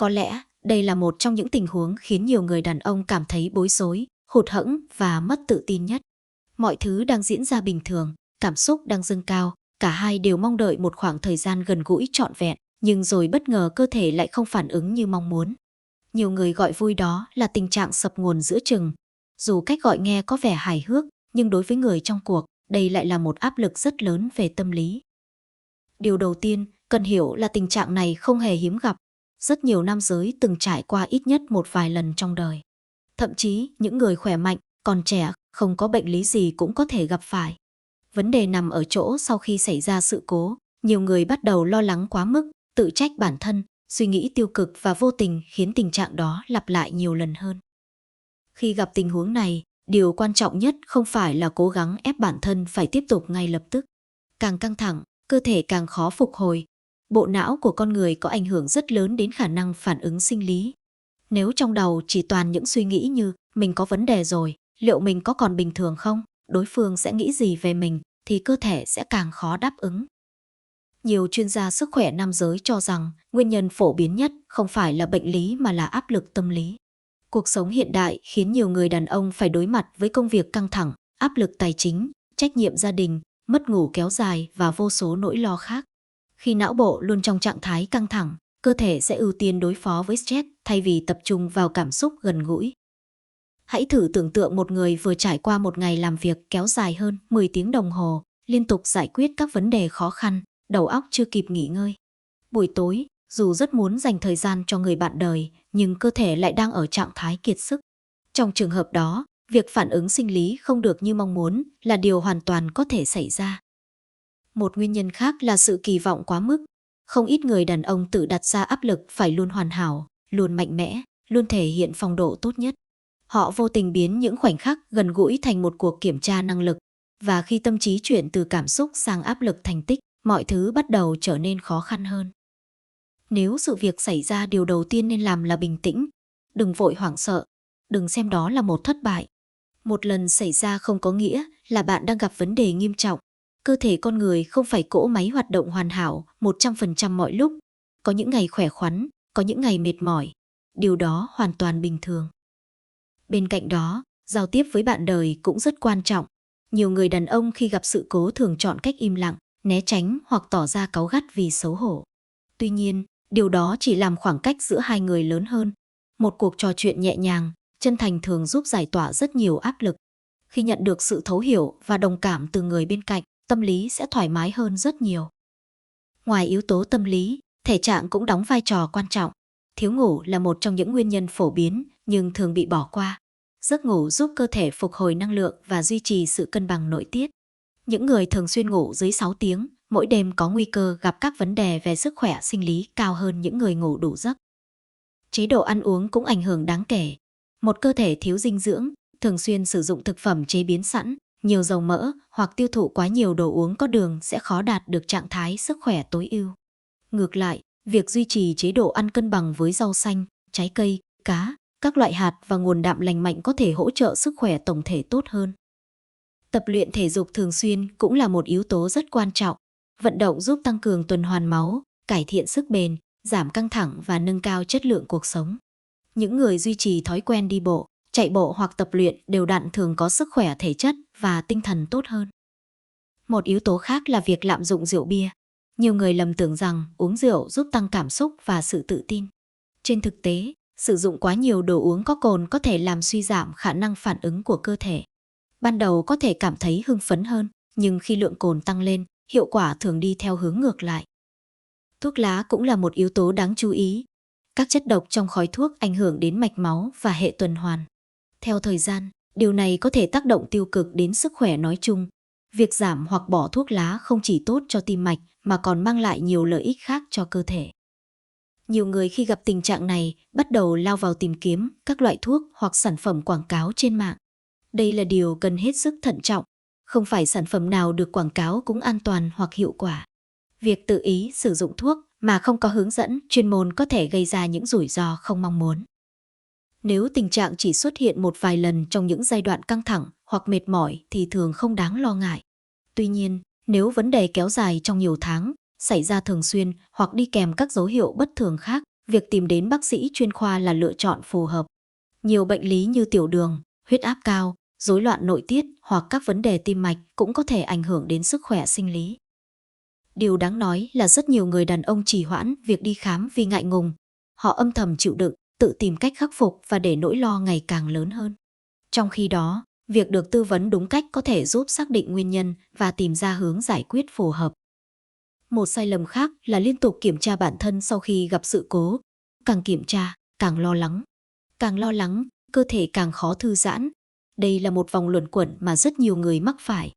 Có lẽ đây là một trong những tình huống khiến nhiều người đàn ông cảm thấy bối rối, hụt hẫng và mất tự tin nhất. Mọi thứ đang diễn ra bình thường, cảm xúc đang dâng cao, cả hai đều mong đợi một khoảng thời gian gần gũi trọn vẹn, nhưng rồi bất ngờ cơ thể lại không phản ứng như mong muốn. Nhiều người gọi vui đó là tình trạng sập nguồn giữa chừng. Dù cách gọi nghe có vẻ hài hước, nhưng đối với người trong cuộc, đây lại là một áp lực rất lớn về tâm lý. Điều đầu tiên cần hiểu là tình trạng này không hề hiếm gặp. Rất nhiều nam giới từng trải qua ít nhất một vài lần trong đời. Thậm chí những người khỏe mạnh, còn trẻ, không có bệnh lý gì cũng có thể gặp phải. Vấn đề nằm ở chỗ sau khi xảy ra sự cố, nhiều người bắt đầu lo lắng quá mức, tự trách bản thân, suy nghĩ tiêu cực và vô tình khiến tình trạng đó lặp lại nhiều lần hơn. Khi gặp tình huống này, điều quan trọng nhất không phải là cố gắng ép bản thân phải tiếp tục ngay lập tức. Càng căng thẳng, cơ thể càng khó phục hồi. Bộ não của con người có ảnh hưởng rất lớn đến khả năng phản ứng sinh lý. Nếu trong đầu chỉ toàn những suy nghĩ như mình có vấn đề rồi, liệu mình có còn bình thường không, đối phương sẽ nghĩ gì về mình, thì cơ thể sẽ càng khó đáp ứng. Nhiều chuyên gia sức khỏe nam giới cho rằng nguyên nhân phổ biến nhất không phải là bệnh lý mà là áp lực tâm lý. Cuộc sống hiện đại khiến nhiều người đàn ông phải đối mặt với công việc căng thẳng, áp lực tài chính, trách nhiệm gia đình, mất ngủ kéo dài và vô số nỗi lo khác. Khi não bộ luôn trong trạng thái căng thẳng, cơ thể sẽ ưu tiên đối phó với stress thay vì tập trung vào cảm xúc gần gũi. Hãy thử tưởng tượng một người vừa trải qua một ngày làm việc kéo dài hơn 10 tiếng đồng hồ, liên tục giải quyết các vấn đề khó khăn, đầu óc chưa kịp nghỉ ngơi. Buổi tối, dù rất muốn dành thời gian cho người bạn đời, nhưng cơ thể lại đang ở trạng thái kiệt sức. Trong trường hợp đó, việc phản ứng sinh lý không được như mong muốn là điều hoàn toàn có thể xảy ra. Một nguyên nhân khác là sự kỳ vọng quá mức. Không ít người đàn ông tự đặt ra áp lực phải luôn hoàn hảo, luôn mạnh mẽ, luôn thể hiện phong độ tốt nhất. Họ vô tình biến những khoảnh khắc gần gũi thành một cuộc kiểm tra năng lực, và khi tâm trí chuyển từ cảm xúc sang áp lực thành tích, mọi thứ bắt đầu trở nên khó khăn hơn. Nếu sự việc xảy ra, điều đầu tiên nên làm là bình tĩnh, đừng vội hoảng sợ, đừng xem đó là một thất bại. Một lần xảy ra không có nghĩa là bạn đang gặp vấn đề nghiêm trọng. Cơ thể con người không phải cỗ máy hoạt động hoàn hảo 100% mọi lúc. Có những ngày khỏe khoắn, có những ngày mệt mỏi. Điều đó hoàn toàn bình thường. Bên cạnh đó, giao tiếp với bạn đời cũng rất quan trọng. Nhiều người đàn ông khi gặp sự cố thường chọn cách im lặng, né tránh hoặc tỏ ra cáu gắt vì xấu hổ. Tuy nhiên, điều đó chỉ làm khoảng cách giữa hai người lớn hơn. Một cuộc trò chuyện nhẹ nhàng, chân thành thường giúp giải tỏa rất nhiều áp lực. Khi nhận được sự thấu hiểu và đồng cảm từ người bên cạnh, tâm lý sẽ thoải mái hơn rất nhiều. Ngoài yếu tố tâm lý, thể trạng cũng đóng vai trò quan trọng. Thiếu ngủ là một trong những nguyên nhân phổ biến nhưng thường bị bỏ qua. Giấc ngủ giúp cơ thể phục hồi năng lượng và duy trì sự cân bằng nội tiết. Những người thường xuyên ngủ dưới 6 tiếng mỗi đêm có nguy cơ gặp các vấn đề về sức khỏe sinh lý cao hơn những người ngủ đủ giấc. Chế độ ăn uống cũng ảnh hưởng đáng kể. Một cơ thể thiếu dinh dưỡng, thường xuyên sử dụng thực phẩm chế biến sẵn, nhiều dầu mỡ hoặc tiêu thụ quá nhiều đồ uống có đường sẽ khó đạt được trạng thái sức khỏe tối ưu. Ngược lại, việc duy trì chế độ ăn cân bằng với rau xanh, trái cây, cá, các loại hạt và nguồn đạm lành mạnh có thể hỗ trợ sức khỏe tổng thể tốt hơn. Tập luyện thể dục thường xuyên cũng là một yếu tố rất quan trọng. Vận động giúp tăng cường tuần hoàn máu, cải thiện sức bền, giảm căng thẳng và nâng cao chất lượng cuộc sống. Những người duy trì thói quen đi bộ, chạy bộ hoặc tập luyện đều đặn thường có sức khỏe thể chất và tinh thần tốt hơn. Một yếu tố khác là việc lạm dụng rượu bia. Nhiều người lầm tưởng rằng uống rượu giúp tăng cảm xúc và sự tự tin. Trên thực tế, sử dụng quá nhiều đồ uống có cồn có thể làm suy giảm khả năng phản ứng của cơ thể. Ban đầu có thể cảm thấy hưng phấn hơn, nhưng khi lượng cồn tăng lên, hiệu quả thường đi theo hướng ngược lại. Thuốc lá cũng là một yếu tố đáng chú ý. Các chất độc trong khói thuốc ảnh hưởng đến mạch máu và hệ tuần hoàn. Theo thời gian, điều này có thể tác động tiêu cực đến sức khỏe nói chung. Việc giảm hoặc bỏ thuốc lá không chỉ tốt cho tim mạch mà còn mang lại nhiều lợi ích khác cho cơ thể. Nhiều người khi gặp tình trạng này bắt đầu lao vào tìm kiếm các loại thuốc hoặc sản phẩm quảng cáo trên mạng. Đây là điều cần hết sức thận trọng. Không phải sản phẩm nào được quảng cáo cũng an toàn hoặc hiệu quả. Việc tự ý sử dụng thuốc mà không có hướng dẫn chuyên môn có thể gây ra những rủi ro không mong muốn. Nếu tình trạng chỉ xuất hiện một vài lần trong những giai đoạn căng thẳng hoặc mệt mỏi thì thường không đáng lo ngại. Tuy nhiên, nếu vấn đề kéo dài trong nhiều tháng, xảy ra thường xuyên hoặc đi kèm các dấu hiệu bất thường khác, việc tìm đến bác sĩ chuyên khoa là lựa chọn phù hợp. Nhiều bệnh lý như tiểu đường, huyết áp cao, rối loạn nội tiết hoặc các vấn đề tim mạch cũng có thể ảnh hưởng đến sức khỏe sinh lý. Điều đáng nói là rất nhiều người đàn ông trì hoãn việc đi khám vì ngại ngùng. Họ âm thầm chịu đựng, tự tìm cách khắc phục và để nỗi lo ngày càng lớn hơn. Trong khi đó, việc được tư vấn đúng cách có thể giúp xác định nguyên nhân và tìm ra hướng giải quyết phù hợp. Một sai lầm khác là liên tục kiểm tra bản thân sau khi gặp sự cố. Càng kiểm tra, càng lo lắng. Càng lo lắng, cơ thể càng khó thư giãn. Đây là một vòng luẩn quẩn mà rất nhiều người mắc phải.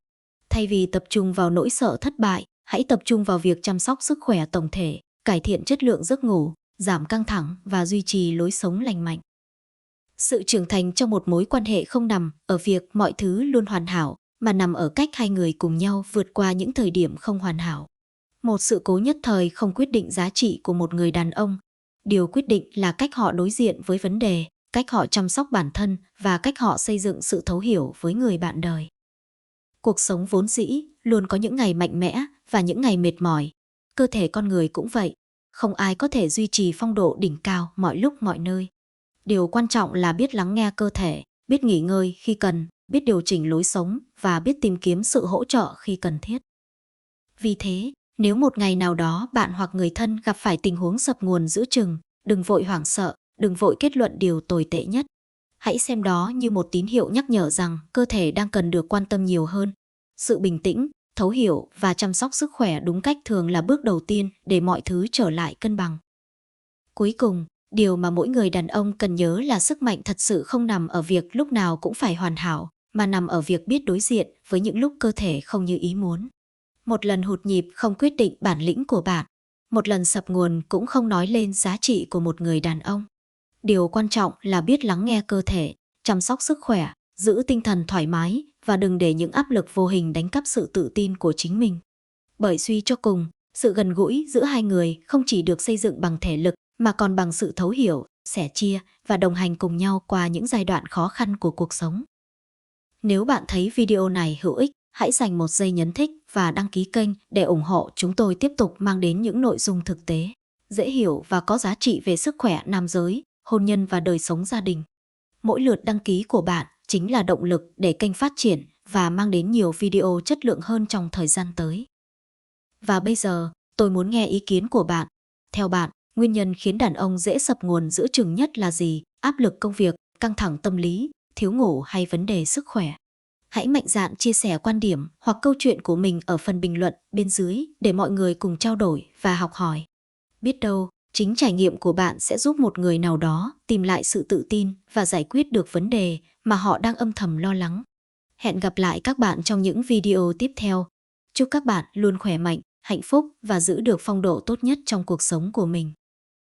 Thay vì tập trung vào nỗi sợ thất bại, hãy tập trung vào việc chăm sóc sức khỏe tổng thể, cải thiện chất lượng giấc ngủ, giảm căng thẳng và duy trì lối sống lành mạnh. Sự trưởng thành trong một mối quan hệ không nằm ở việc mọi thứ luôn hoàn hảo, mà nằm ở cách hai người cùng nhau vượt qua những thời điểm không hoàn hảo. Một sự cố nhất thời không quyết định giá trị của một người đàn ông. Điều quyết định là cách họ đối diện với vấn đề, cách họ chăm sóc bản thân và cách họ xây dựng sự thấu hiểu với người bạn đời. Cuộc sống vốn dĩ luôn có những ngày mạnh mẽ và những ngày mệt mỏi. Cơ thể con người cũng vậy. Không ai có thể duy trì phong độ đỉnh cao mọi lúc mọi nơi. Điều quan trọng là biết lắng nghe cơ thể, biết nghỉ ngơi khi cần, biết điều chỉnh lối sống và biết tìm kiếm sự hỗ trợ khi cần thiết. Vì thế, nếu một ngày nào đó bạn hoặc người thân gặp phải tình huống sập nguồn giữa chừng, đừng vội hoảng sợ, đừng vội kết luận điều tồi tệ nhất. Hãy xem đó như một tín hiệu nhắc nhở rằng cơ thể đang cần được quan tâm nhiều hơn. Sự bình tĩnh, thấu hiểu và chăm sóc sức khỏe đúng cách thường là bước đầu tiên để mọi thứ trở lại cân bằng. Cuối cùng, điều mà mỗi người đàn ông cần nhớ là sức mạnh thật sự không nằm ở việc lúc nào cũng phải hoàn hảo, mà nằm ở việc biết đối diện với những lúc cơ thể không như ý muốn. Một lần hụt nhịp không quyết định bản lĩnh của bạn. Một lần sập nguồn cũng không nói lên giá trị của một người đàn ông. Điều quan trọng là biết lắng nghe cơ thể, chăm sóc sức khỏe, giữ tinh thần thoải mái và đừng để những áp lực vô hình đánh cắp sự tự tin của chính mình. Bởi suy cho cùng, sự gần gũi giữa hai người không chỉ được xây dựng bằng thể lực mà còn bằng sự thấu hiểu, sẻ chia và đồng hành cùng nhau qua những giai đoạn khó khăn của cuộc sống. Nếu bạn thấy video này hữu ích, hãy dành một giây nhấn thích và đăng ký kênh để ủng hộ chúng tôi tiếp tục mang đến những nội dung thực tế, dễ hiểu và có giá trị về sức khỏe nam giới, hôn nhân và đời sống gia đình. Mỗi lượt đăng ký của bạn chính là động lực để kênh phát triển và mang đến nhiều video chất lượng hơn trong thời gian tới. Và bây giờ, tôi muốn nghe ý kiến của bạn. Theo bạn, nguyên nhân khiến đàn ông dễ sập nguồn giữa chừng nhất là gì? Áp lực công việc, căng thẳng tâm lý, thiếu ngủ hay vấn đề sức khỏe? Hãy mạnh dạn chia sẻ quan điểm hoặc câu chuyện của mình ở phần bình luận bên dưới để mọi người cùng trao đổi và học hỏi. Biết đâu, chính trải nghiệm của bạn sẽ giúp một người nào đó tìm lại sự tự tin và giải quyết được vấn đề mà họ đang âm thầm lo lắng. Hẹn gặp lại các bạn trong những video tiếp theo. Chúc các bạn luôn khỏe mạnh, hạnh phúc và giữ được phong độ tốt nhất trong cuộc sống của mình.